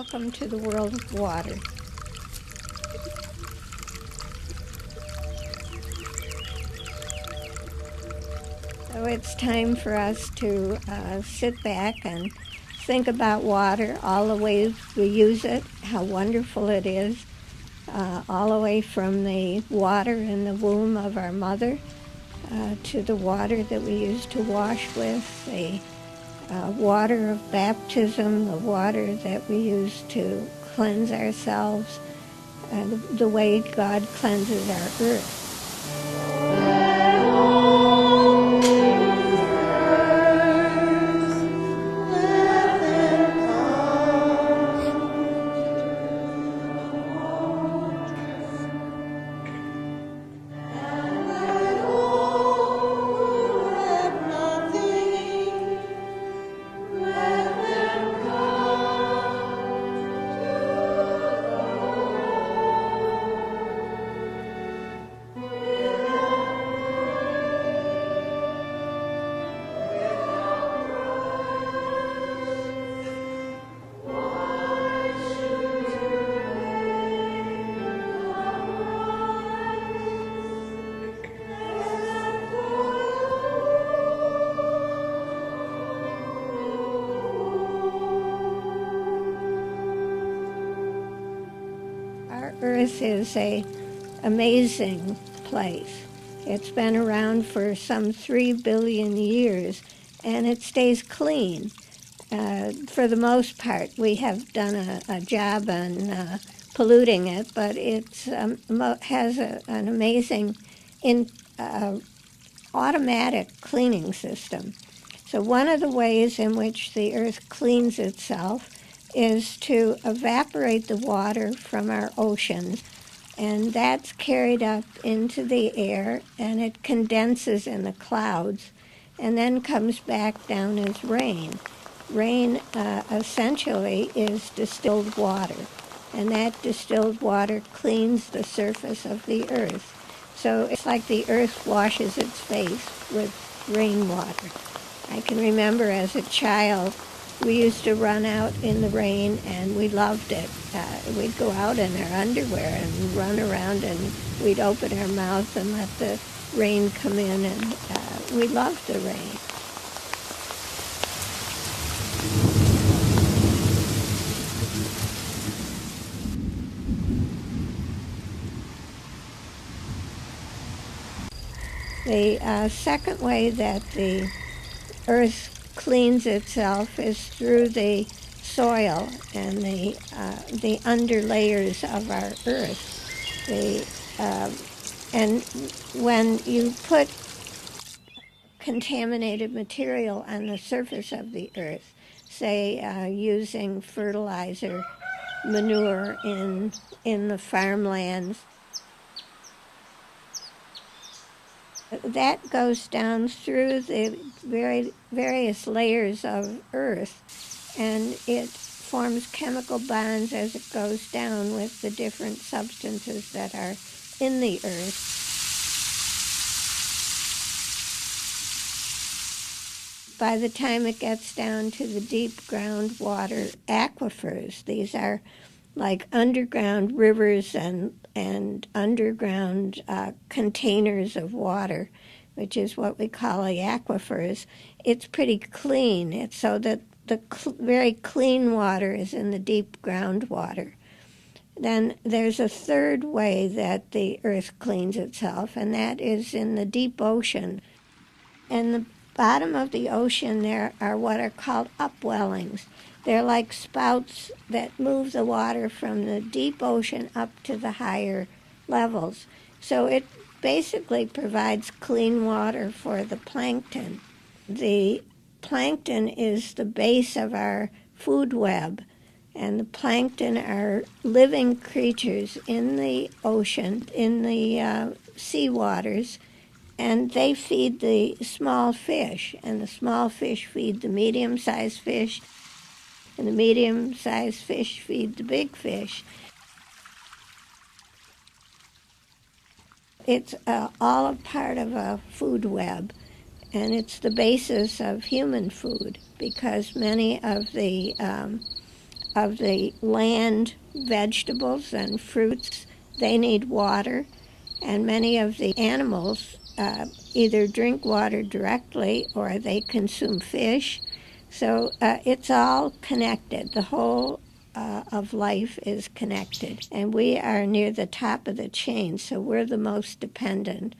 Welcome to the world of water. So it's time for us to sit back and think about water, all the ways we use it, how wonderful it is, all the way from the water in the womb of our mother to the water that we use to wash with, the water of baptism, the water that we use to cleanse ourselves, the way God cleanses our earth. Earth is an amazing place. It's been around for some 3 billion years, and it stays clean. For the most part, we have done a job on polluting it, but it has an amazing automatic cleaning system. So one of the ways in which the Earth cleans itself is to evaporate the water from our oceans, and that's carried up into the air, and it condenses in the clouds, and then comes back down as rain. Rain essentially is distilled water, and that distilled water cleans the surface of the Earth. So it's like the Earth washes its face with rainwater. I can remember as a child, we used to run out in the rain, and we loved it. We'd go out in our underwear and run around, and we'd open our mouth and let the rain come in, and we loved the rain. The second way that the Earth cleans itself is through the soil and the underlayers of our Earth. And when you put contaminated material on the surface of the Earth, say using fertilizer, manure in the farmlands, that goes down through the various layers of Earth, and it forms chemical bonds as it goes down with the different substances that are in the Earth. By the time it gets down to the deep groundwater aquifers, these are like underground rivers and underground containers of water, which is what we call the aquifers. It's pretty clean. It's so that the very clean water is in the deep groundwater. Then there's a third way that the Earth cleans itself, and that is in the deep ocean. In the bottom of the ocean, there are what are called upwellings. They're like spouts that move the water from the deep ocean up to the higher levels. So it basically provides clean water for the plankton. The plankton is the base of our food web, and the plankton are living creatures in the ocean, in the sea waters, and they feed the small fish, and the small fish feed the medium-sized fish, and the medium-sized fish feed the big fish. It's all a part of a food web, and it's the basis of human food, because many of the of the land vegetables and fruits, they need water, and many of the animals either drink water directly or they consume fish. So it's all connected. The whole of life is connected. And we are near the top of the chain, so we're the most dependent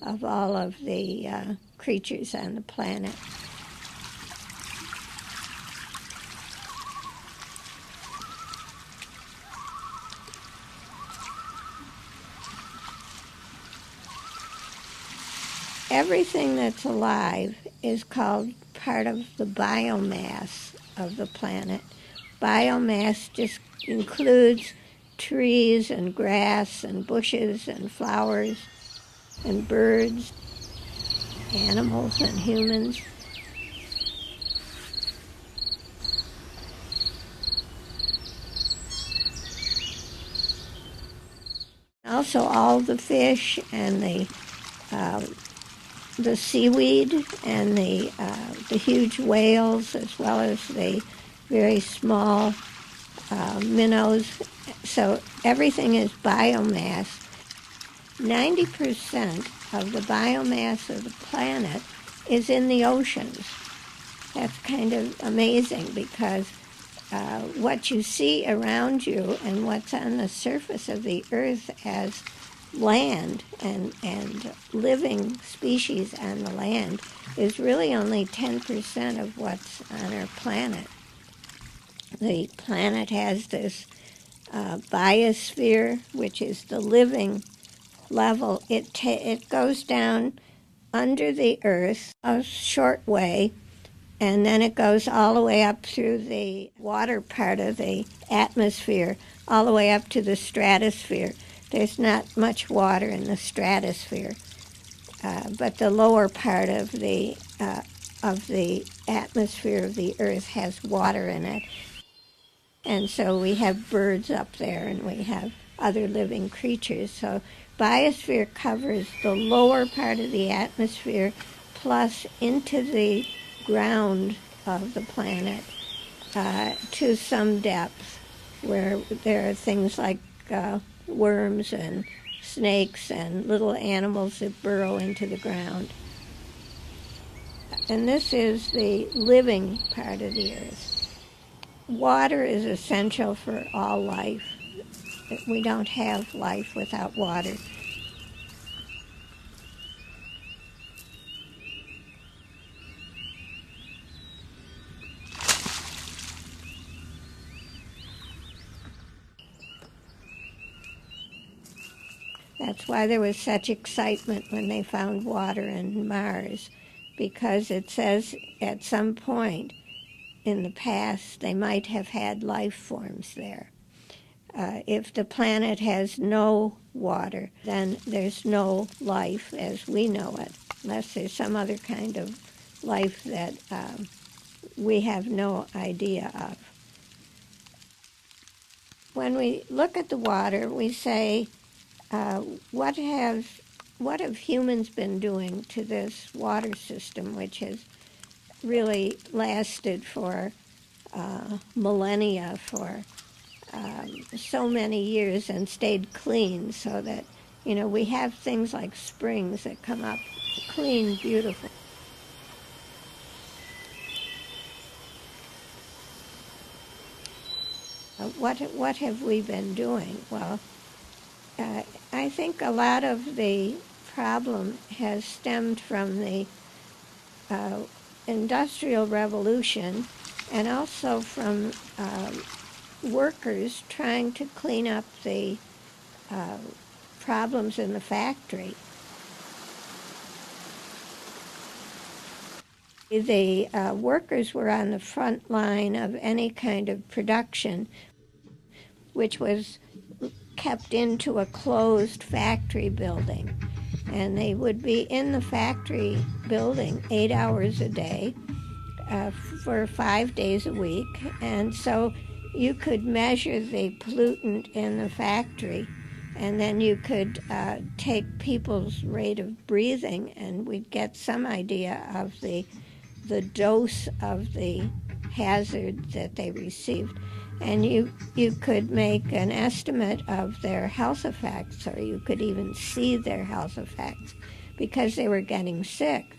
of all of the creatures on the planet. Everything that's alive is called part of the biomass of the planet. Biomass just includes trees and grass and bushes and flowers and birds, animals and humans. Also all the fish and the seaweed and the huge whales, as well as the very small minnows. So everything is biomass. 90% of the biomass of the planet is in the oceans. That's kind of amazing because what you see around you and what's on the surface of the earth as land and living species on the land is really only 10% of what's on our planet. The planet has this biosphere, which is the living level. It goes down under the earth a short way, and then it goes all the way up through the water part of the atmosphere, all the way up to the stratosphere. There's not much water in the stratosphere, but the lower part of the atmosphere of the Earth has water in it. And so we have birds up there, and we have other living creatures. So biosphere covers the lower part of the atmosphere plus into the ground of the planet to some depth, where there are things like worms and snakes and little animals that burrow into the ground. And this is the living part of the earth. Water is essential for all life. We don't have life without water. That's why there was such excitement when they found water in Mars, because it says at some point in the past they might have had life forms there. If the planet has no water, then there's no life as we know it, unless there's some other kind of life that we have no idea of. When we look at the water, we say, what have humans been doing to this water system, which has really lasted for millennia, for so many years, and stayed clean, so that, we have things like springs that come up clean, beautiful. What have we been doing? Well, I think a lot of the problem has stemmed from the Industrial Revolution, and also from workers trying to clean up the problems in the factory. The workers were on the front line of any kind of production, which was kept into a closed factory building. And they would be in the factory building 8 hours a day for 5 days a week. And so you could measure the pollutant in the factory, and then you could take people's rate of breathing, and we'd get some idea of the dose of the hazard that they received. And you could make an estimate of their health effects, or you could even see their health effects because they were getting sick.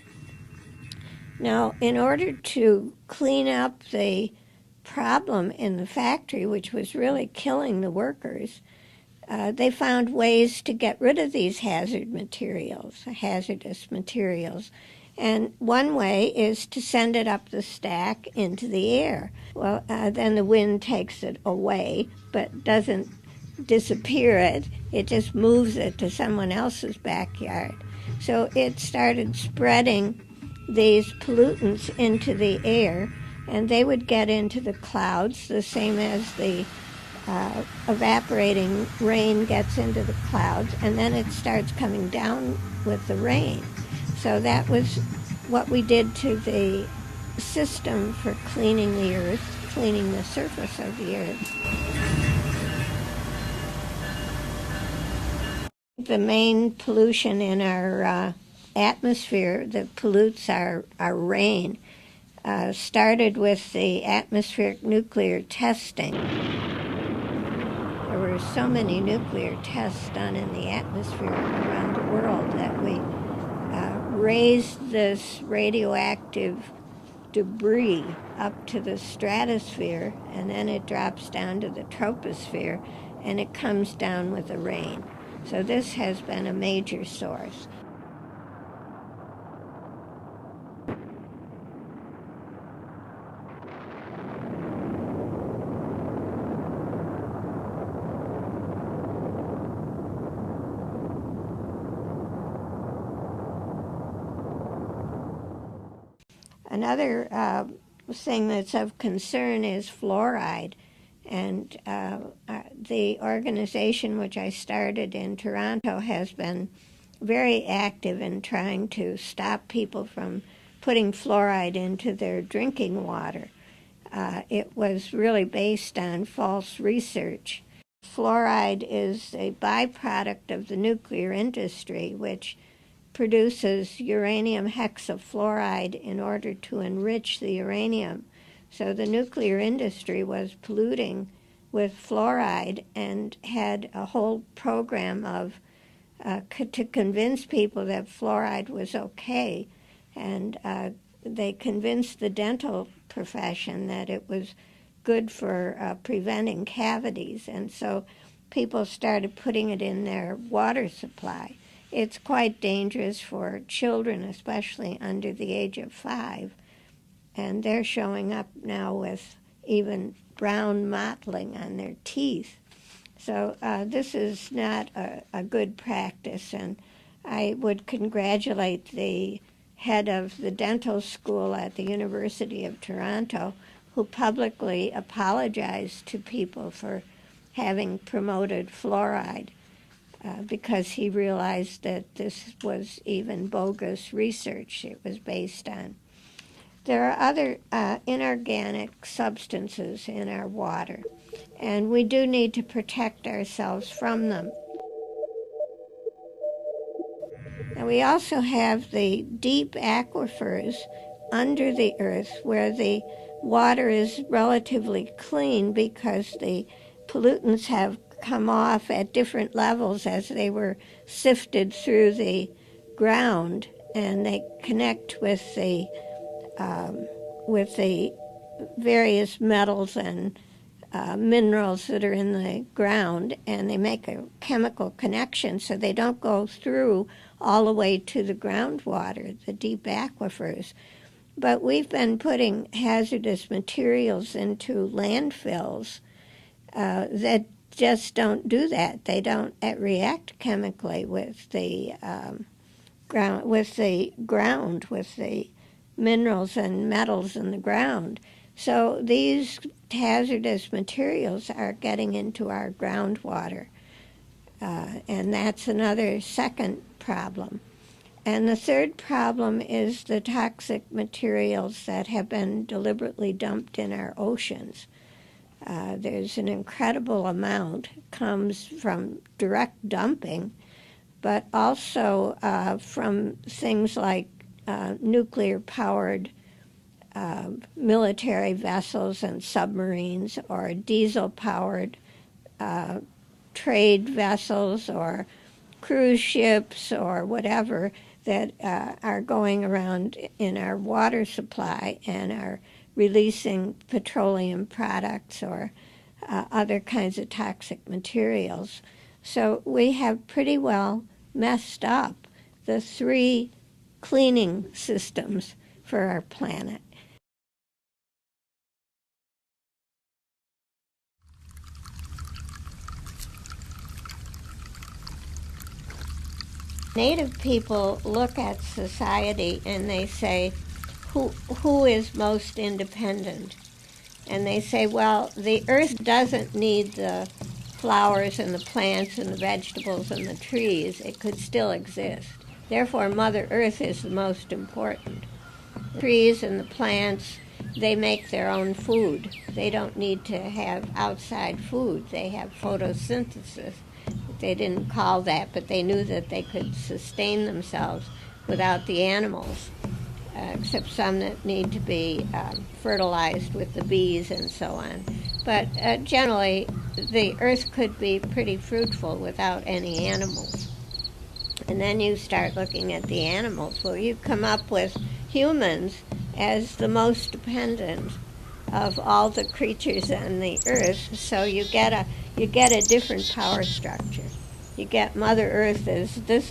Now, in order to clean up the problem in the factory, which was really killing the workers, they found ways to get rid of these hazardous materials. And one way is to send it up the stack into the air. Well, then the wind takes it away, but doesn't disappear it. It just moves it to someone else's backyard. So it started spreading these pollutants into the air, and they would get into the clouds, the same as the evaporating rain gets into the clouds, and then it starts coming down with the rain. So that was what we did to the system for cleaning the earth, cleaning the surface of the earth. The main pollution in our atmosphere that pollutes our rain started with the atmospheric nuclear testing. There were so many nuclear tests done in the atmosphere around the world that we raised this radioactive debris up to the stratosphere, and then it drops down to the troposphere, and it comes down with the rain. So this has been a major source. Another thing that's of concern is fluoride. And the organization which I started in Toronto has been very active in trying to stop people from putting fluoride into their drinking water. It was really based on false research. Fluoride is a byproduct of the nuclear industry, which produces uranium hexafluoride in order to enrich the uranium. So the nuclear industry was polluting with fluoride and had a whole program of to convince people that fluoride was okay. And they convinced the dental profession that it was good for preventing cavities. And so people started putting it in their water supply. It's quite dangerous for children, especially under the age of 5. And they're showing up now with even brown mottling on their teeth. So this is not a good practice, and I would congratulate the head of the dental school at the University of Toronto, who publicly apologized to people for having promoted fluoride. Because he realized that this was even bogus research it was based on. There are other inorganic substances in our water, and we do need to protect ourselves from them. And we also have the deep aquifers under the earth where the water is relatively clean because the pollutants have come off at different levels as they were sifted through the ground, and they connect with the various metals and minerals that are in the ground, and they make a chemical connection so they don't go through all the way to the groundwater, the deep aquifers. But we've been putting hazardous materials into landfills that just don't do that. They don't react chemically with the ground, with the minerals and metals in the ground. So these hazardous materials are getting into our groundwater, and that's another second problem. And the third problem is the toxic materials that have been deliberately dumped in our oceans. There's an incredible amount comes from direct dumping, but also from things like nuclear-powered military vessels and submarines, or diesel-powered trade vessels or cruise ships or whatever that are going around in our water supply and are releasing petroleum products or other kinds of toxic materials. So we have pretty well messed up the three cleaning systems for our planet. Native people look at society and they say, who is most independent? And they say, well, the earth doesn't need the flowers and the plants and the vegetables and the trees. It could still exist. Therefore, Mother Earth is the most important. The trees and the plants, they make their own food. They don't need to have outside food. They have photosynthesis. They didn't call that, but they knew that they could sustain themselves without the animals, except some that need to be fertilized with the bees and so on. But generally, the earth could be pretty fruitful without any animals. And then you start looking at the animals. Well, you come up with humans as the most dependent of all the creatures on the earth, so you get a different power structure. You get Mother Earth as this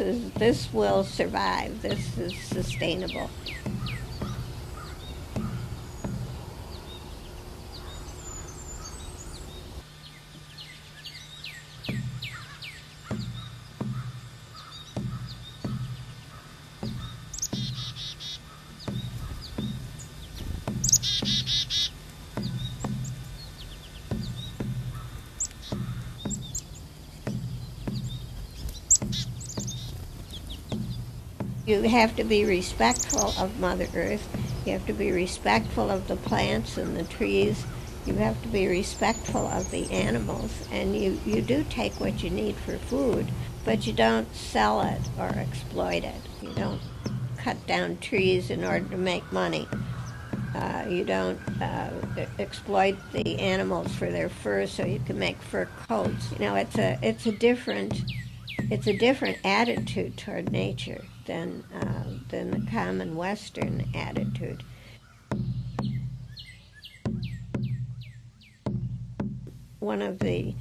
will survive, this is sustainable. You have to be respectful of Mother Earth. You have to be respectful of the plants and the trees. You have to be respectful of the animals. And you do take what you need for food, but you don't sell it or exploit it. You don't cut down trees in order to make money. You don't exploit the animals for their fur so you can make fur coats. You know, it's a different attitude toward nature than the common Western attitude. One of the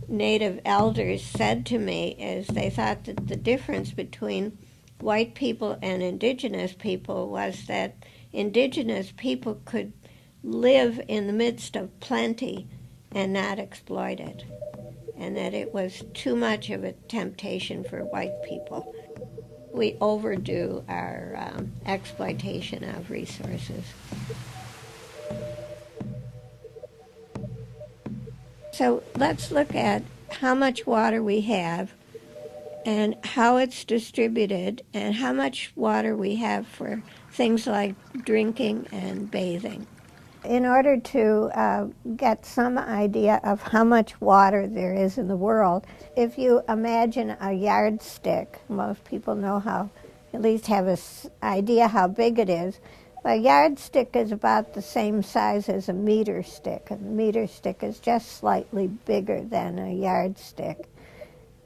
native elders said to me is they thought that the difference between white people and indigenous people was that indigenous people could live in the midst of plenty and not exploit it, and that it was too much of a temptation for white people. We overdo our exploitation of resources. So let's look at how much water we have and how it's distributed and how much water we have for things like drinking and bathing. In order to get some idea of how much water there is in the world, if you imagine a yardstick, most people know how, at least have an idea how big it is. A yardstick is about the same size as a meter stick. A meter stick is just slightly bigger than a yardstick.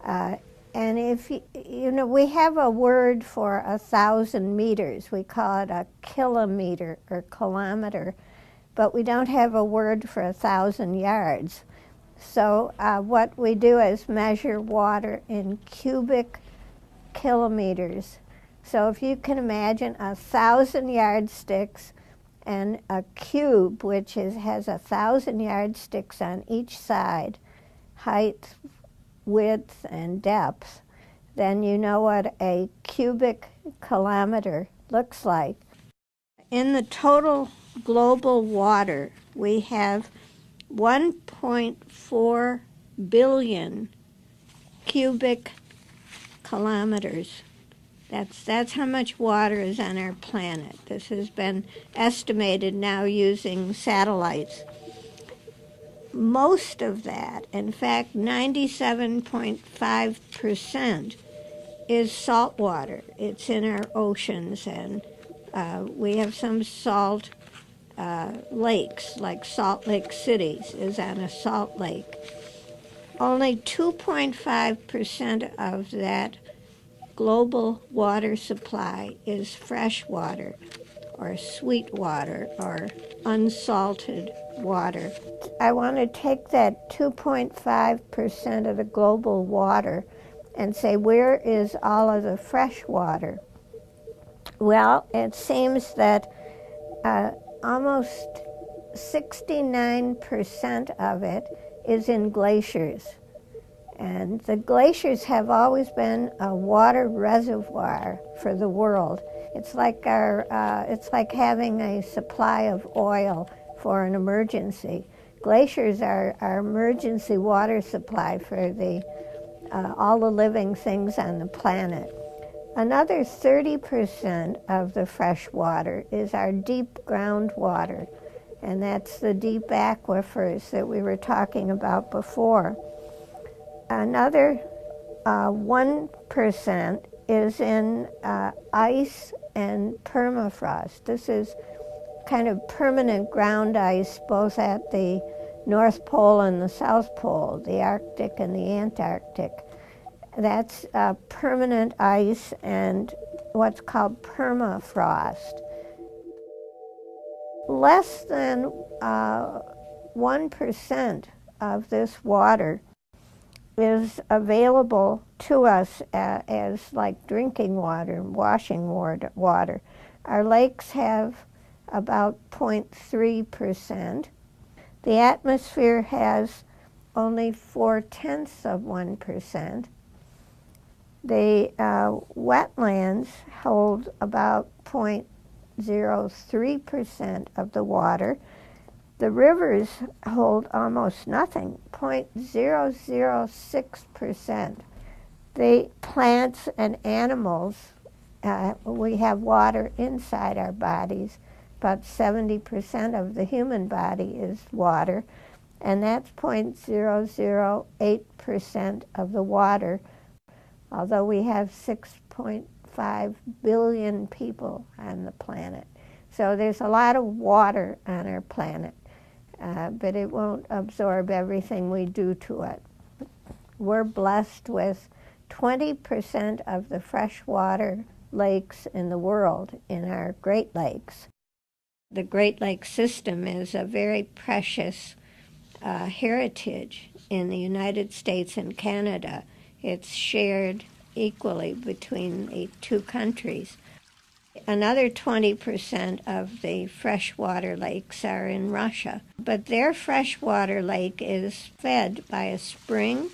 And if you know, we have a word for 1,000 meters. We call it a kilometer or kilometer, but we don't have a word for 1,000 yards. So what we do is measure water in cubic kilometers. So if you can imagine 1,000 yardsticks and a cube, which has 1,000 yardsticks on each side, height, width, and depth, then you know what a cubic kilometer looks like. In the total global water, we have 1.4 billion cubic kilometers. That's how much water is on our planet. This has been estimated now using satellites. Most of that, in fact 97.5%, is salt water. It's in our oceans, and we have some salt lakes, like Salt Lake City is on a salt lake. Only 2.5% of that global water supply is fresh water or sweet water or unsalted water. I want to take that 2.5% of the global water and say, where is all of the fresh water? Well, it seems that almost 69% of it is in glaciers. And the glaciers have always been a water reservoir for the world. It's like it's like having a supply of oil for an emergency. Glaciers are our emergency water supply for all the living things on the planet. Another 30% of the fresh water is our deep groundwater, and that's the deep aquifers that we were talking about before. Another 1% is in ice and permafrost. This is kind of permanent ground ice both at the North Pole and the South Pole, the Arctic and the Antarctic. That's permanent ice and what's called permafrost. Less than 1% of this water is available to us as like drinking water and washing water. Our lakes have about 0.3%. The atmosphere has only 0.4%. The wetlands hold about 0.03% of the water. The rivers hold almost nothing, 0.006%. The plants and animals, we have water inside our bodies. About 70% of the human body is water, and that's 0.008% of the water, although we have 6.5 billion people on the planet. So there's a lot of water on our planet, but it won't absorb everything we do to it. We're blessed with 20% of the freshwater lakes in the world in our Great Lakes. The Great Lakes system is a very precious heritage in the United States and Canada. It's shared equally between the two countries. Another 20% of the freshwater lakes are in Russia, but their freshwater lake is fed by a spring.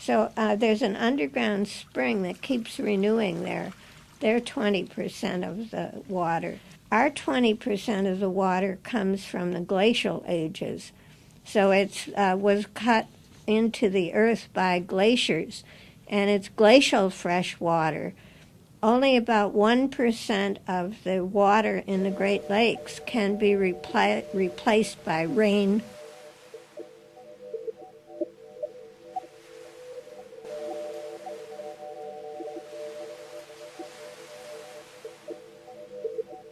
So there's an underground spring that keeps renewing their 20% of the water. Our 20% of the water comes from the glacial ages. So it was cut into the earth by glaciers, and it's glacial fresh water. Only about 1% of the water in the Great Lakes can be replaced by rain.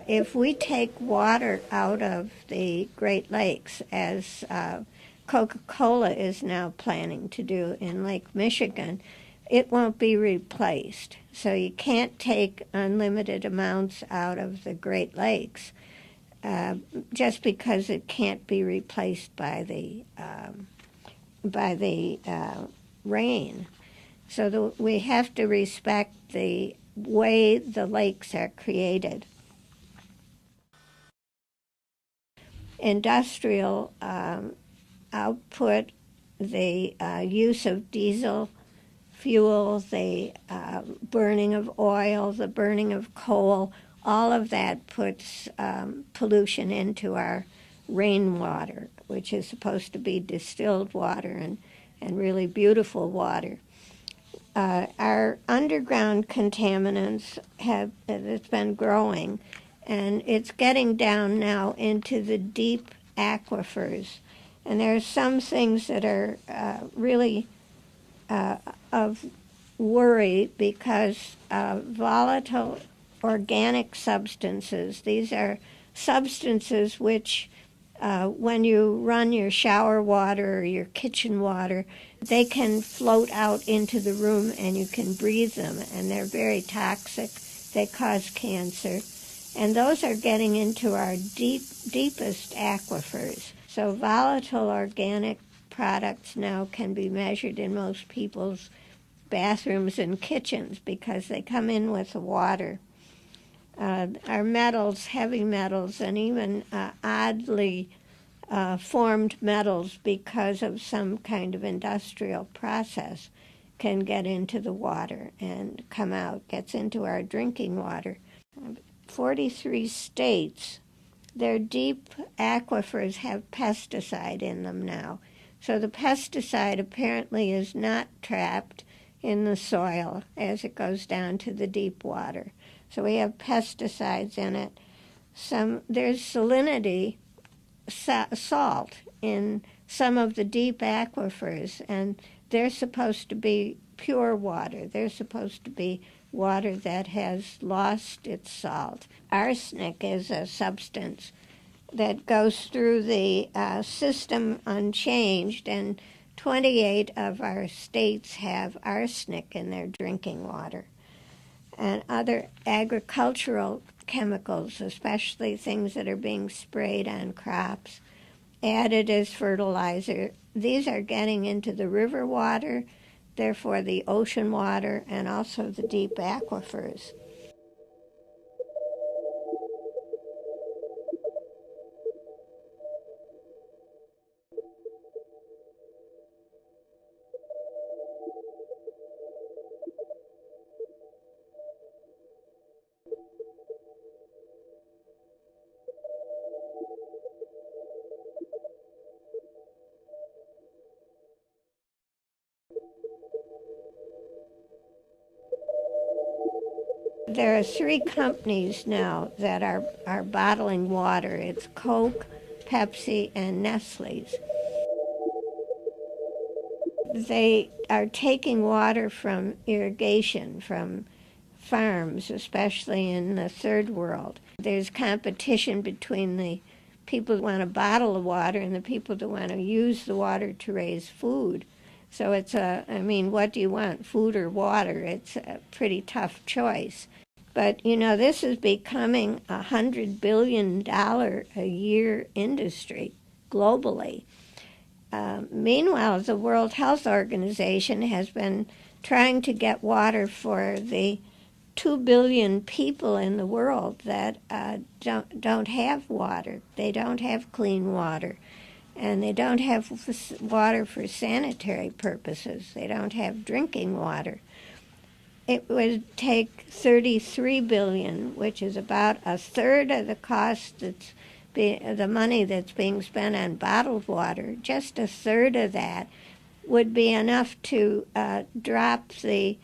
If we take water out of the Great Lakes, as Coca-Cola is now planning to do in Lake Michigan, it won't be replaced. So you can't take unlimited amounts out of the Great Lakes just because it can't be replaced by the rain. So we have to respect the way the lakes are created. Industrial output, the use of diesel fuel, the burning of oil, the burning of coal, all of that puts pollution into our rainwater, which is supposed to be distilled water and really beautiful water. Our underground contaminants it's been growing, and it's getting down now into the deep aquifers. And there are some things that are really of worry because volatile organic substances, these are substances which, when you run your shower water or your kitchen water, they can float out into the room and you can breathe them, and they're very toxic. They cause cancer. And those are getting into our deepest aquifers. So volatile organic products now can be measured in most people's bathrooms and kitchens because they come in with the water. Our metals, heavy metals, and even oddly formed metals because of some kind of industrial process can get into the water and come out, gets into our drinking water. 43 states, their deep aquifers have pesticide in them now. So the pesticide apparently is not trapped in the soil as it goes down to the deep water. So we have pesticides in it. There's salinity, salt, in some of the deep aquifers, and they're supposed to be pure water. They're supposed to be water that has lost its salt. Arsenic is a substance that goes through the system unchanged, and 28 of our states have arsenic in their drinking water. And other agricultural chemicals, especially things that are being sprayed on crops, added as fertilizer, these are getting into the river water, therefore the ocean water, and also the deep aquifers. There are 3 companies now that are bottling water. It's Coke, Pepsi, and Nestle's. They are taking water from irrigation, from farms, especially in the third world. There's competition between the people who want to bottle the water and the people that want to use the water to raise food. So it's what do you want, food or water? It's a pretty tough choice. But, this is becoming a $100 billion a year industry globally. Meanwhile, the World Health Organization has been trying to get water for the 2 billion people in the world that don't have water. They don't have clean water. And they don't have water for sanitary purposes. They don't have drinking water. It would take 33 billion, which is about a third of the cost the money that's being spent on bottled water. Just a third of that would be enough to drop the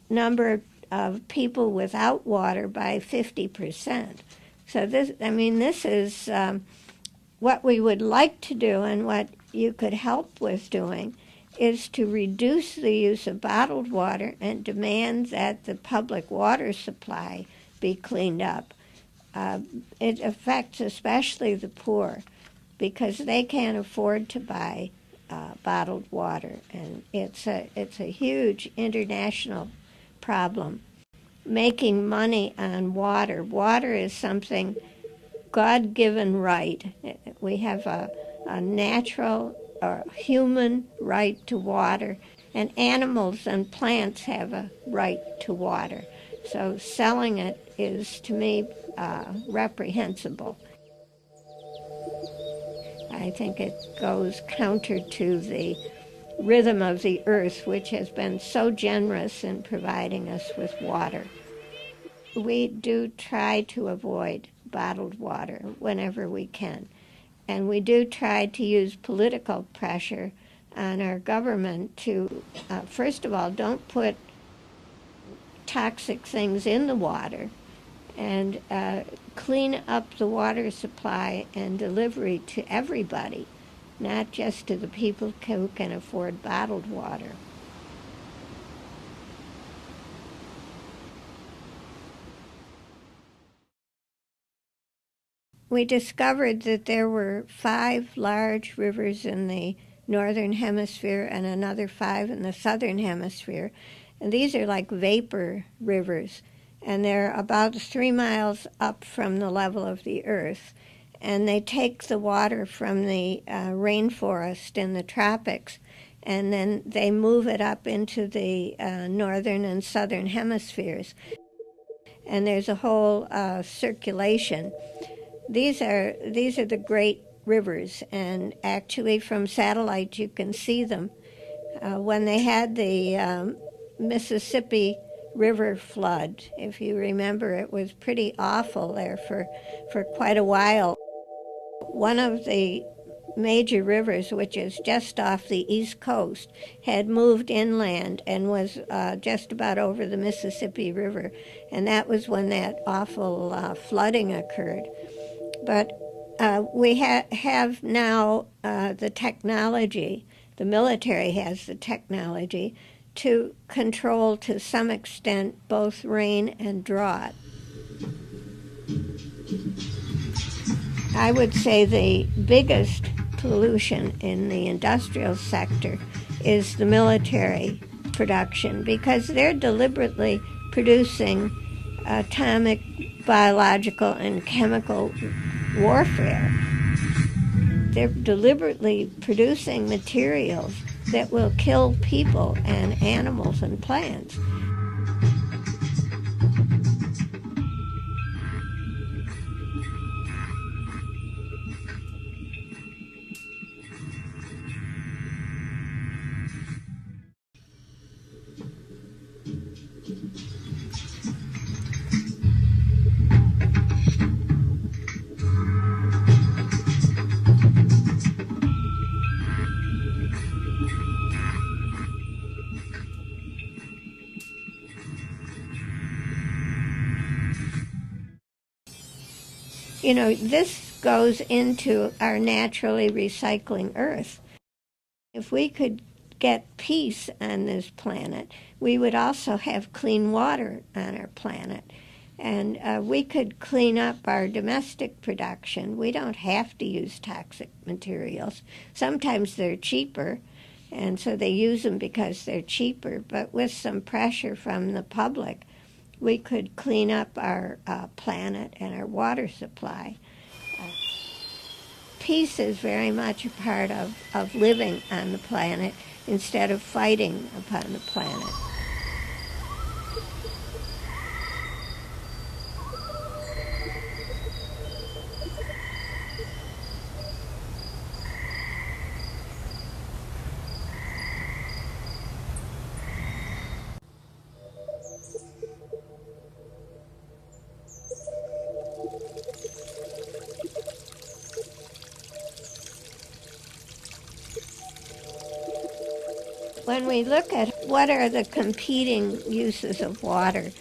number of people without water by 50%. So this is what we would like to do, and what you could help with doing is to reduce the use of bottled water and demand that the public water supply be cleaned up. It affects especially the poor because they can't afford to buy bottled water, and it's a huge international problem. Making money on water. Water is something God-given right. We have a natural or human right to water, and animals and plants have a right to water. So selling it is, to me, reprehensible. I think it goes counter to the rhythm of the earth, which has been so generous in providing us with water. We do try to avoid bottled water whenever we can. And we do try to use political pressure on our government to, first of all, don't put toxic things in the water, and clean up the water supply and delivery to everybody, not just to the people who can afford bottled water. we discovered that there were 5 large rivers in the northern hemisphere and another 5 in the southern hemisphere. And these are like vapor rivers, and they're about 3 miles up from the level of the earth. And they take the water from the rainforest in the tropics, and then they move it up into the northern and southern hemispheres. And there's a whole circulation. These are the great rivers, and actually from satellite you can see them. When they had the Mississippi River flood, if you remember, it was pretty awful there for quite a while. One of the major rivers, which is just off the east coast, had moved inland and was just about over the Mississippi River, and that was when that awful flooding occurred. But we have now the technology, the military has the technology to control to some extent both rain and drought. I would say the biggest pollution in the industrial sector is the military production, because they're deliberately producing atomic, biological, and chemical warfare. They're deliberately producing materials that will kill people and animals and plants. You know, this goes into our naturally recycling Earth. If we could get peace on this planet, we would also have clean water on our planet. And we could clean up our domestic production. We don't have to use toxic materials. Sometimes they're cheaper, and so they use them because they're cheaper. But with some pressure from the public, we could clean up our planet and our water supply. Peace is very much a part of living on the planet instead of fighting upon the planet. When we look at what are the competing uses of water,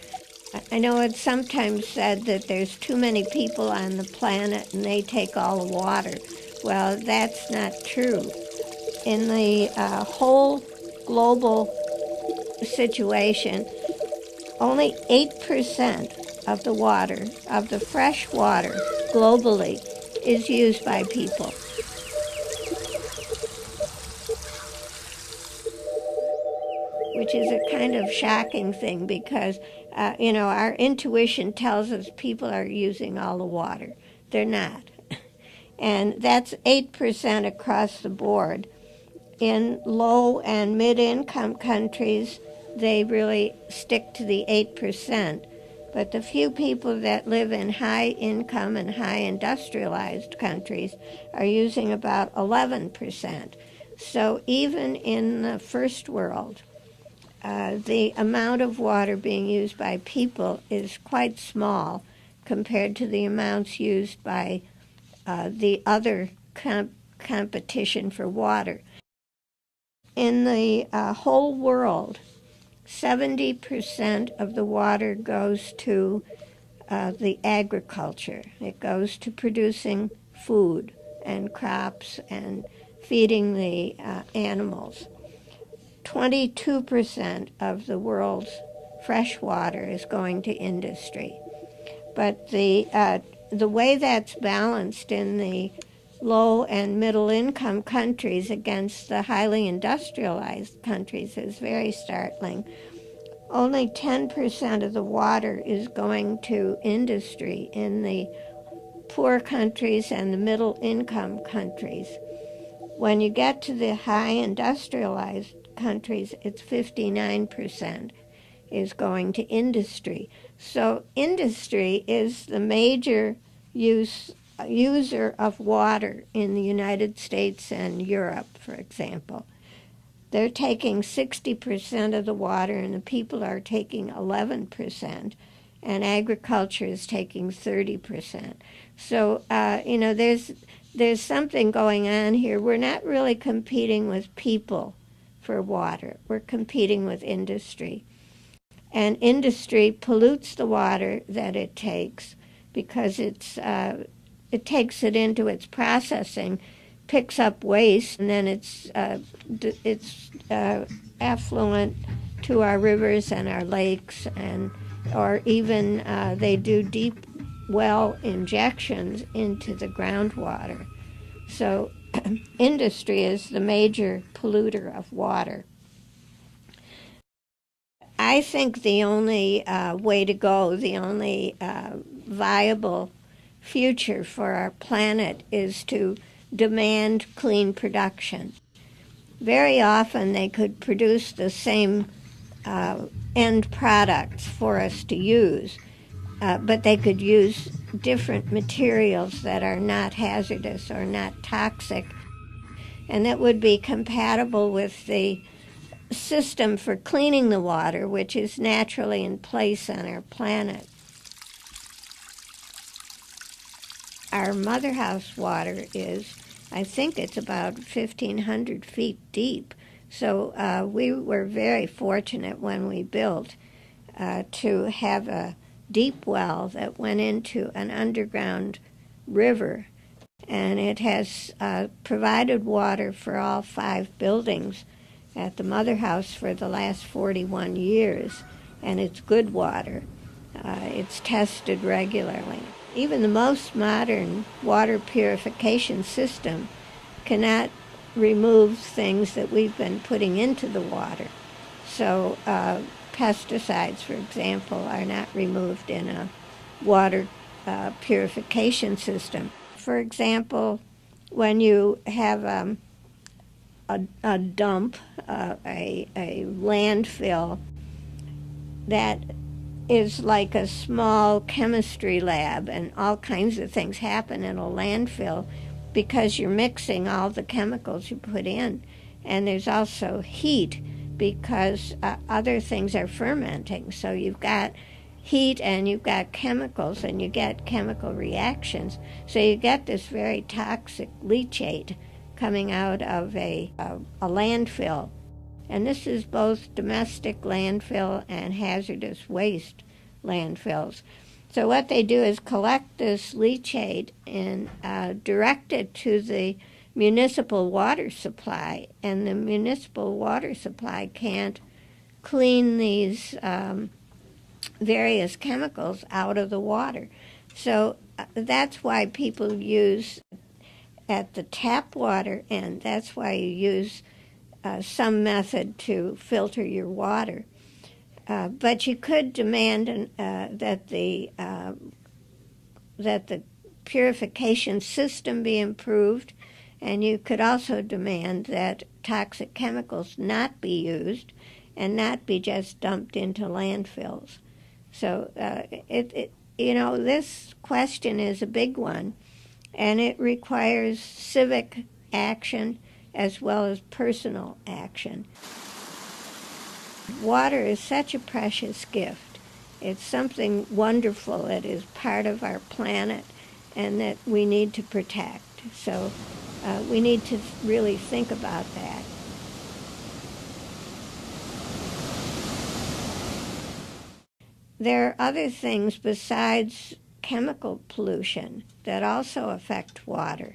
I know it's sometimes said that there's too many people on the planet and they take all the water. Well, that's not true. In the whole global situation, only 8% of the water, of the fresh water globally, is used by people. Which is a kind of shocking thing because, our intuition tells us people are using all the water. They're not. And that's 8% across the board. In low and mid-income countries, they really stick to the 8%. But the few people that live in high-income and high-industrialized countries are using about 11%. So even in the first world, the amount of water being used by people is quite small compared to the amounts used by the other competition for water. In the whole world, 70% of the water goes to the agriculture. It goes to producing food and crops and feeding the animals. 22% of the world's fresh water is going to industry. But the the way that's balanced in the low and middle income countries against the highly industrialized countries is very startling. Only 10% of the water is going to industry in the poor countries and the middle income countries. When you get to the high industrialized countries, it's 59% is going to industry. So industry is the major user of water in the United States and Europe, for example. They're taking 60% of the water, and the people are taking 11%, and agriculture is taking 30%. So, there's something going on here. We're not really competing with people for water. We're competing with industry. And industry pollutes the water that it takes because it takes it into its processing, picks up waste, and then it's affluent to our rivers and our lakes, or even they do deep well injections into the groundwater. So industry is the major polluter of water. I think the only way to go, the only viable future for our planet is to demand clean production. Very often they could produce the same end products for us to use, but they could use different materials that are not hazardous or not toxic, and that would be compatible with the system for cleaning the water, which is naturally in place on our planet. Our mother house water is, I think it's about 1,500 feet deep. So we were very fortunate when we built to have a deep well that went into an underground river, and it has provided water for all 5 buildings at the mother house for the last 41 years, and it's good water. It's tested regularly. Even the most modern water purification system cannot remove things that we've been putting into the water. So pesticides, for example, are not removed in a water purification system. For example, when you have a dump, a landfill that is like a small chemistry lab, and all kinds of things happen in a landfill because you're mixing all the chemicals you put in. And there's also heat because other things are fermenting. So you've got heat and you've got chemicals, and you get chemical reactions. So you get this very toxic leachate coming out of a landfill. And this is both domestic landfill and hazardous waste landfills. So what they do is collect this leachate and direct it to the municipal water supply, and the municipal water supply can't clean these various chemicals out of the water. So that's why people use at the tap water end, that's why you use some method to filter your water. But you could demand that the purification system be improved, and you could also demand that toxic chemicals not be used and not be just dumped into landfills. So this question is a big one, and it requires civic action as well as personal action. Water is such a precious gift. It's something wonderful that is part of our planet and that we need to protect. So we need to really think about that. There are other things besides chemical pollution that also affect water.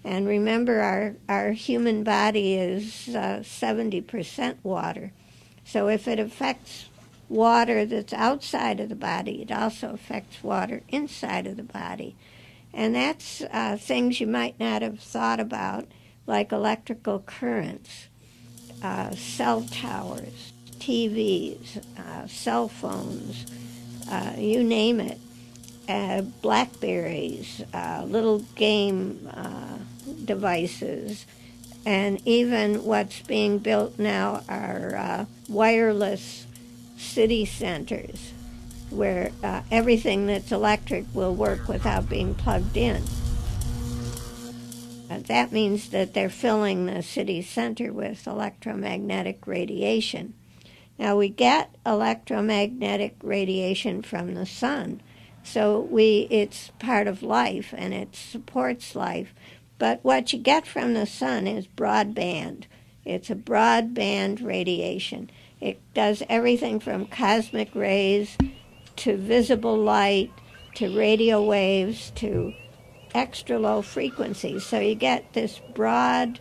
And remember, our human body is 70% water. So if it affects water that's outside of the body. It also affects water inside of the body. And that's things you might not have thought about, like electrical currents, cell towers, TVs, cell phones, you name it, Blackberries, little game devices, and even what's being built now are wireless city centers, where everything that's electric will work without being plugged in. That means that they're filling the city center with electromagnetic radiation. Now, we get electromagnetic radiation from the sun, so it's part of life and it supports life. But what you get from the sun is broadband. It's a broadband radiation. It does everything from cosmic rays to visible light to radio waves to extra low frequencies. So you get this broad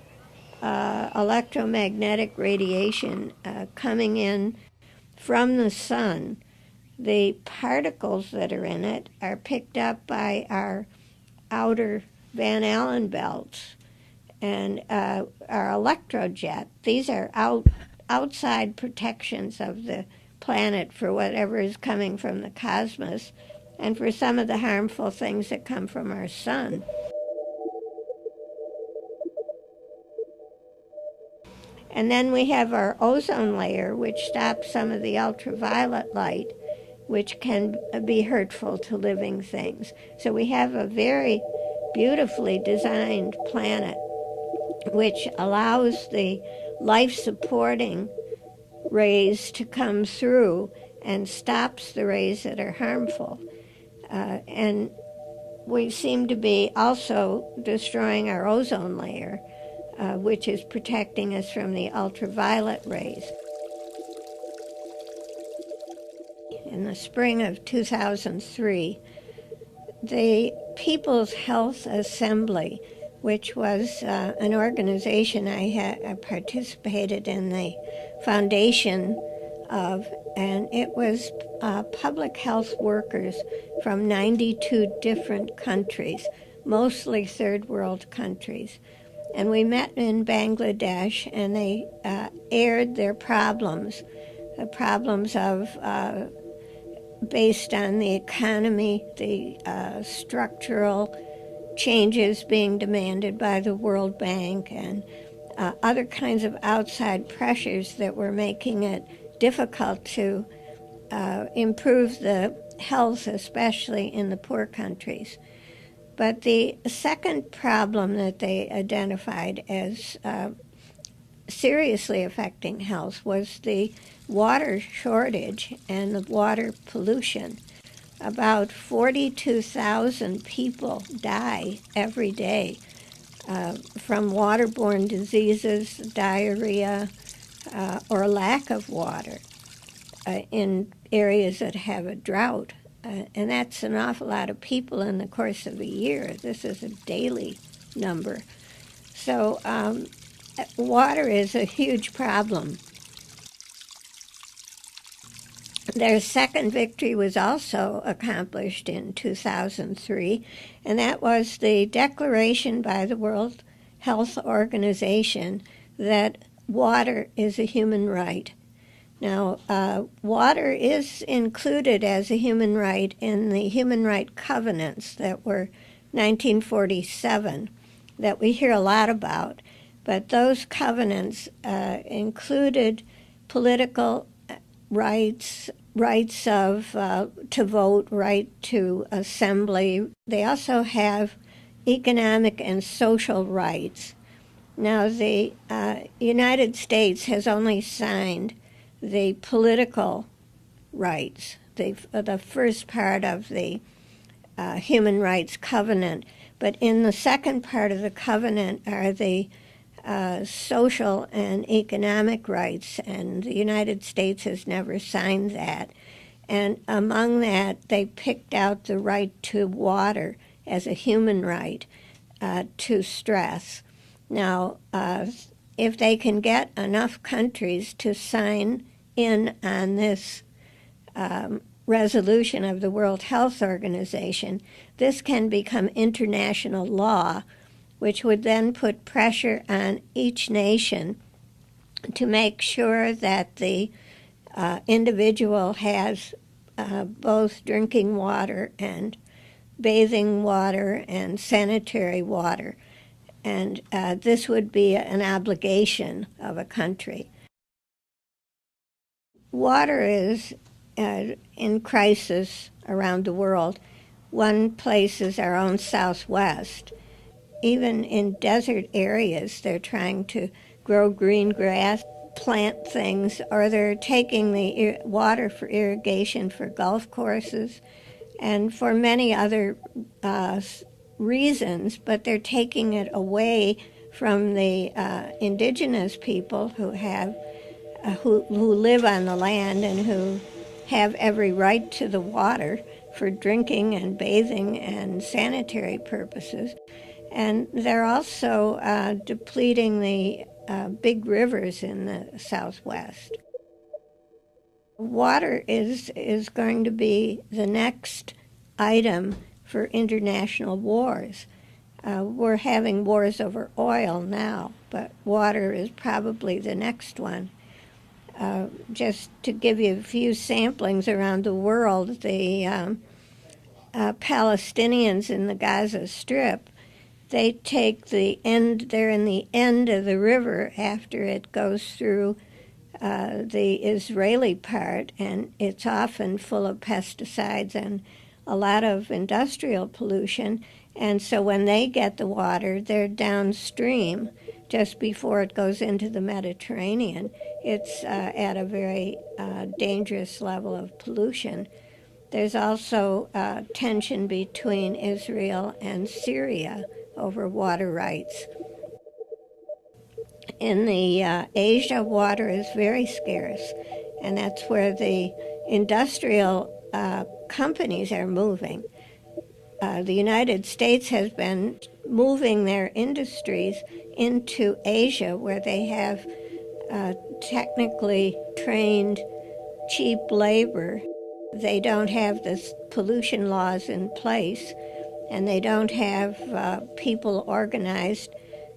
electromagnetic radiation coming in from the sun. The particles that are in it are picked up by our outer Van Allen belts and our electrojet. These are outside protections of the planet for whatever is coming from the cosmos and for some of the harmful things that come from our sun. And then we have our ozone layer, which stops some of the ultraviolet light, which can be hurtful to living things. So we have a very beautifully designed planet, which allows the life-supporting rays to come through and stops the rays that are harmful. And we seem to be also destroying our ozone layer, which is protecting us from the ultraviolet rays. In the spring of 2003, the People's Health Assembly, which was an organization I participated in the foundation of, and it was public health workers from 92 different countries, mostly third world countries. And we met in Bangladesh, and they aired their problems, the problems of, based on the economy, the structural changes being demanded by the World Bank, and other kinds of outside pressures that were making it difficult to improve the health, especially in the poor countries. But the second problem that they identified as seriously affecting health was the water shortage and the water pollution. About 42,000 people die every day from waterborne diseases, diarrhea, or lack of water in areas that have a drought. And that's an awful lot of people in the course of a year. This is a daily number. So water is a huge problem. Their second victory was also accomplished in 2003, and that was the declaration by the World Health Organization that water is a human right. Now, water is included as a human right in the Human Rights Covenants that were 1947 that we hear a lot about, but those covenants included political rights, rights of to vote, right to assembly. They also have economic and social rights. Now, the United States has only signed the political rights, the first part of the Human Rights Covenant, but in the second part of the covenant are the social and economic rights, and the United States has never signed that. And among that, they picked out the right to water as a human right to stress. Now, if they can get enough countries to sign in on this resolution of the World Health Organization, this can become international law, which would then put pressure on each nation to make sure that the individual has both drinking water and bathing water and sanitary water. And this would be an obligation of a country. Water is in crisis around the world. One place is our own Southwest. Even in desert areas, they're trying to grow green grass, plant things, or they're taking the water for irrigation for golf courses and for many other reasons, but they're taking it away from the indigenous people who have who live on the land and who have every right to the water for drinking and bathing and sanitary purposes. And they're also depleting the big rivers in the Southwest. Water is going to be the next item for international wars. We're having wars over oil now, but water is probably the next one. Just to give you a few samplings around the world, the Palestinians in the Gaza Strip, they take they're in the end of the river after it goes through the Israeli part, and it's often full of pesticides and a lot of industrial pollution. And so when they get the water, they're downstream just before it goes into the Mediterranean. It's at a very dangerous level of pollution. There's also tension between Israel and Syria over water rights. In the Asia, water is very scarce, and that's where the industrial companies are moving. The United States has been moving their industries into Asia, where they have technically trained cheap labor. They don't have the pollution laws in place, and they don't have people organized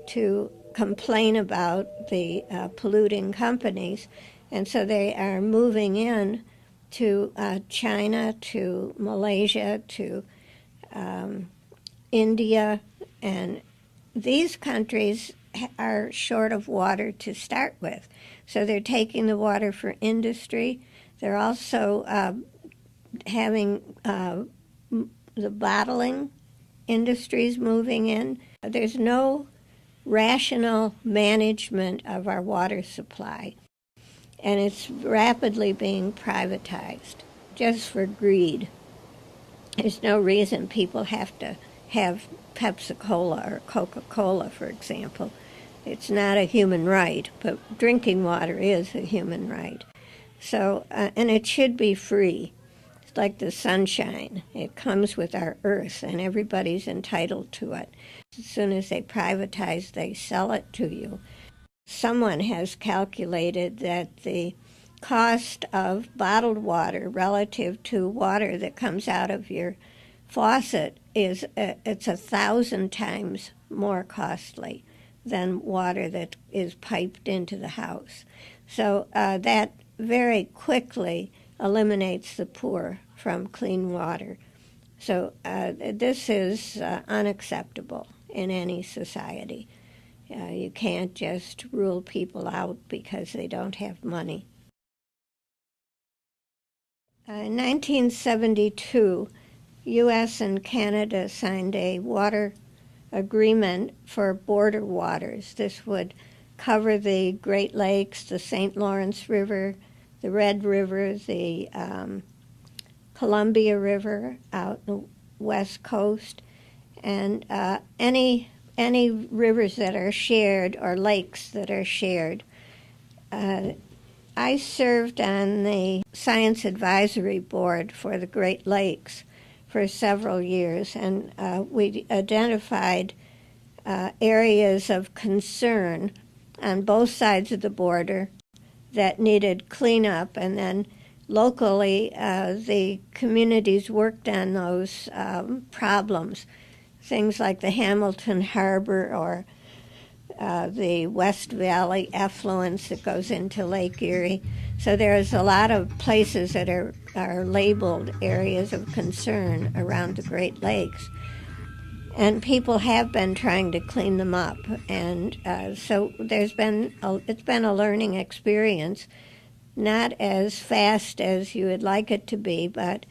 to complain about the polluting companies. And so they are moving in to China, to Malaysia, to India, and these countries are short of water to start with. So they're taking the water for industry. They're also having the bottling industries moving in. There's no rational management of our water supply, and it's rapidly being privatized just for greed. There's no reason people have to have Pepsi-Cola or Coca-Cola, for example. It's not a human right, but drinking water is a human right. So, and it should be free. It's like the sunshine. It comes with our earth, and everybody's entitled to it. As soon as they privatize, they sell it to you. Someone has calculated that the cost of bottled water relative to water that comes out of your faucet is it's 1,000 times more costly than water that is piped into the house. So that very quickly eliminates the poor from clean water. So this is unacceptable in any society. You can't just rule people out because they don't have money. In 1972, U.S. and Canada signed a water agreement for border waters. This would cover the Great Lakes, the St. Lawrence River, the Red River, the Columbia River out the west coast, and any rivers that are shared or lakes that are shared. I served on the Science Advisory Board for the Great Lakes for several years, and we identified areas of concern on both sides of the border that needed cleanup, and then locally, the communities worked on those problems. Things like the Hamilton Harbor or the West Valley effluence that goes into Lake Erie. So there's a lot of places that are labeled areas of concern around the Great Lakes. And people have been trying to clean them up. And so it's been a learning experience, not as fast as you would like it to be, but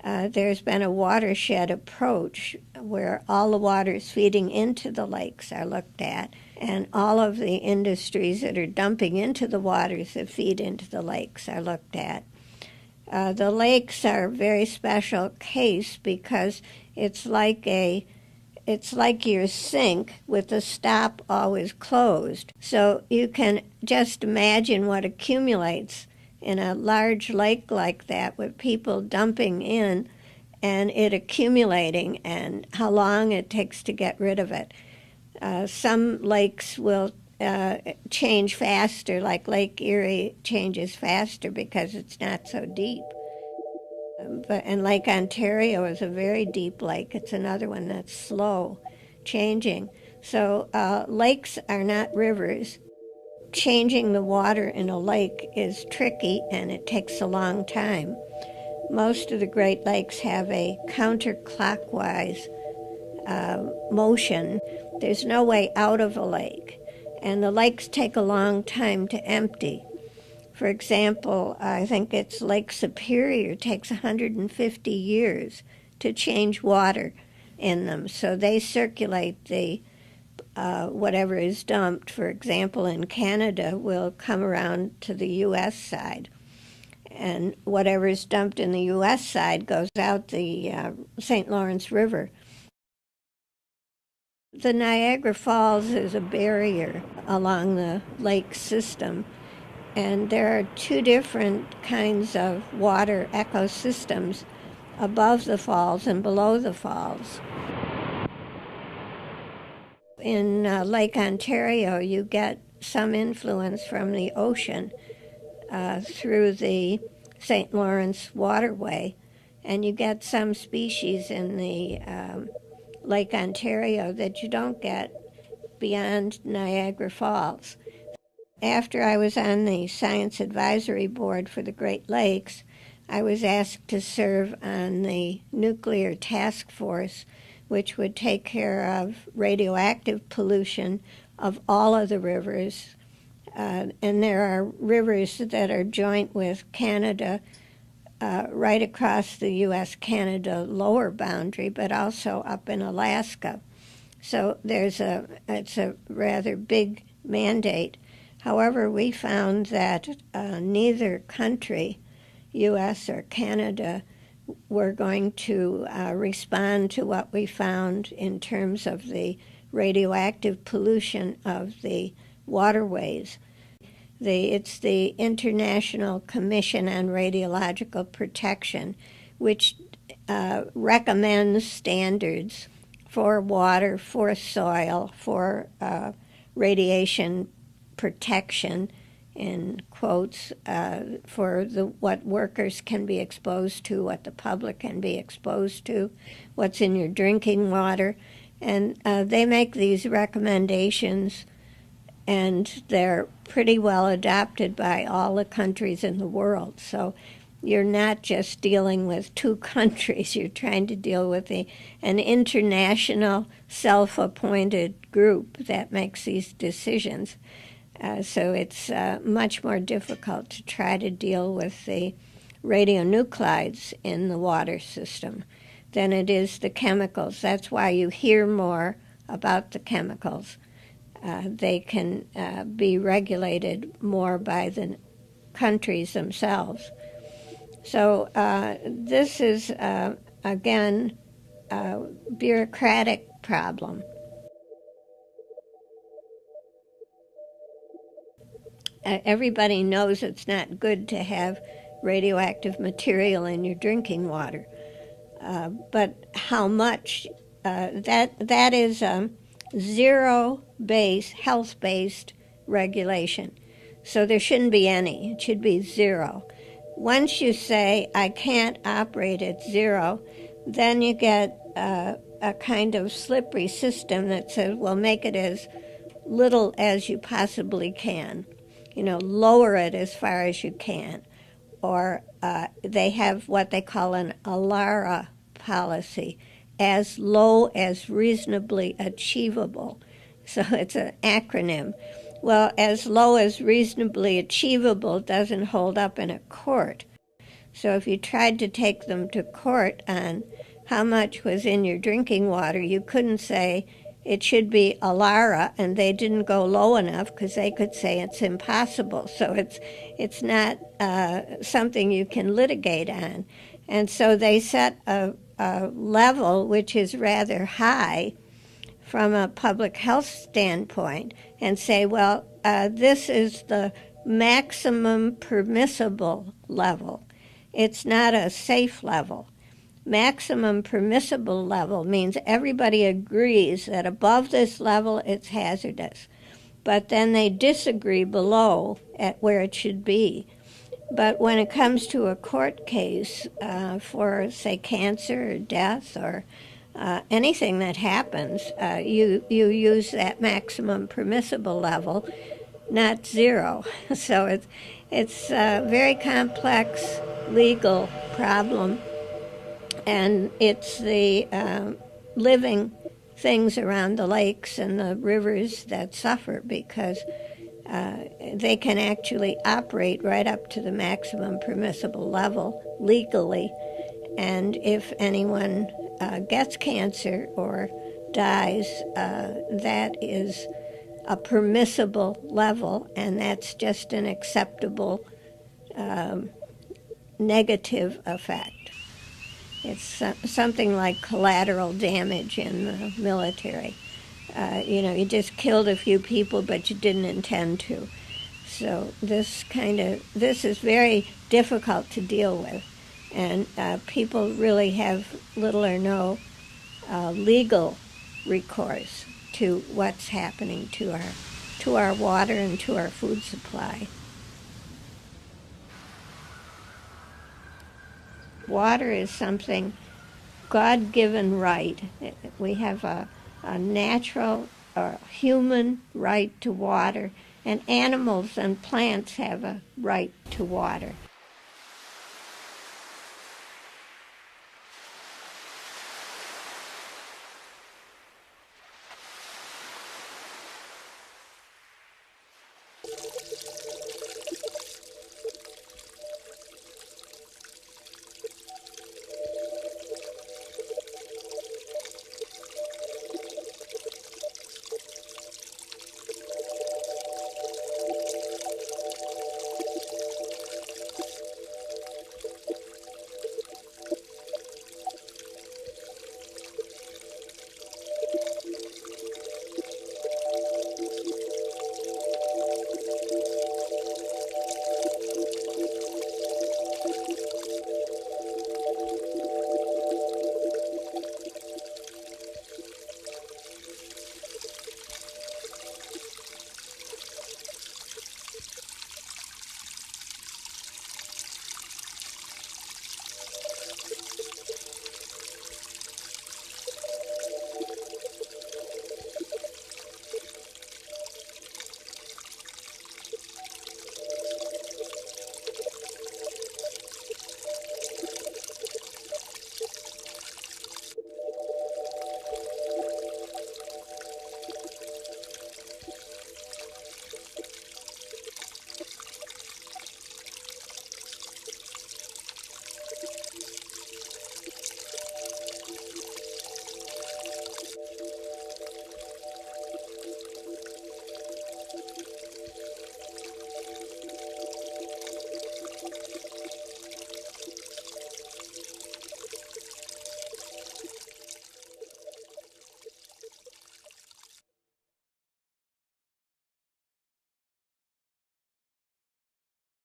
there's been a watershed approach where all the waters feeding into the lakes are looked at, and all of the industries that are dumping into the waters that feed into the lakes are looked at. The lakes are a very special case because it's like your sink with the stop always closed. So you can just imagine what accumulates in a large lake like that with people dumping in and it accumulating and how long it takes to get rid of it. Some lakes will change faster, like Lake Erie changes faster because it's not so deep. And Lake Ontario is a very deep lake. It's another one that's slow changing. So lakes are not rivers. Changing the water in a lake is tricky and it takes a long time. Most of the Great Lakes have a counterclockwise motion. There's no way out of a lake, and the lakes take a long time to empty. For example, I think it's Lake Superior takes 150 years to change water in them. So they circulate the whatever is dumped, for example, in Canada, will come around to the U.S. side. And whatever is dumped in the U.S. side goes out the St. Lawrence River. The Niagara Falls is a barrier along the lake system. And there are two different kinds of water ecosystems above the falls and below the falls. In Lake Ontario, you get some influence from the ocean through the St. Lawrence waterway, and you get some species in the Lake Ontario that you don't get beyond Niagara Falls. After I was on the Science Advisory Board for the Great Lakes, I was asked to serve on the Nuclear Task Force, which would take care of radioactive pollution of all of the rivers. And there are rivers that are joint with Canada right across the U.S.-Canada lower boundary, but also up in Alaska. So it's a rather big mandate. However, we found that neither country, U.S. or Canada, were going to respond to what we found in terms of the radioactive pollution of the waterways. It's the International Commission on Radiological Protection, which recommends standards for water, for soil, for radiation protection, in quotes, for what workers can be exposed to, what the public can be exposed to, what's in your drinking water. And they make these recommendations, and they're pretty well adopted by all the countries in the world. So you're not just dealing with two countries, you're trying to deal with an international self-appointed group that makes these decisions. So it's much more difficult to try to deal with the radionuclides in the water system than it is the chemicals. That's why you hear more about the chemicals. They can be regulated more by the countries themselves. So this is, again, a bureaucratic problem. Everybody knows it's not good to have radioactive material in your drinking water. But how much, that is zero-based, health-based regulation. So there shouldn't be any. It should be zero. once you say, I can't operate at zero, then you get a kind of slippery system that says, well, make it as little as you possibly can. Lower it as far as you can. Or they have what they call an ALARA policy, as low as reasonably achievable. So it's an acronym. Well, as low as reasonably achievable doesn't hold up in a court. So if you tried to take them to court on how much was in your drinking water, you couldn't say it should be ALARA, and they didn't go low enough because they could say it's impossible. So it's not something you can litigate on. And so they set a level which is rather high from a public health standpoint and say, well, this is the maximum permissible level. It's not a safe level. Maximum permissible level means everybody agrees that above this level it's hazardous, but then they disagree below at where it should be. But when it comes to a court case for, say, cancer or death or anything that happens, you use that maximum permissible level, not zero. So it's a very complex legal problem, and it's the living things around the lakes and the rivers that suffer because they can actually operate right up to the maximum permissible level legally. And if anyone gets cancer or dies, that is a permissible level, and that's just an acceptable negative effect. It's something like collateral damage in the military. You just killed a few people, but you didn't intend to. So this is very difficult to deal with. And people really have little or no legal recourse to what's happening to our water and to our food supply. Water is something God-given right. We have a natural or human right to water, and animals and plants have a right to water.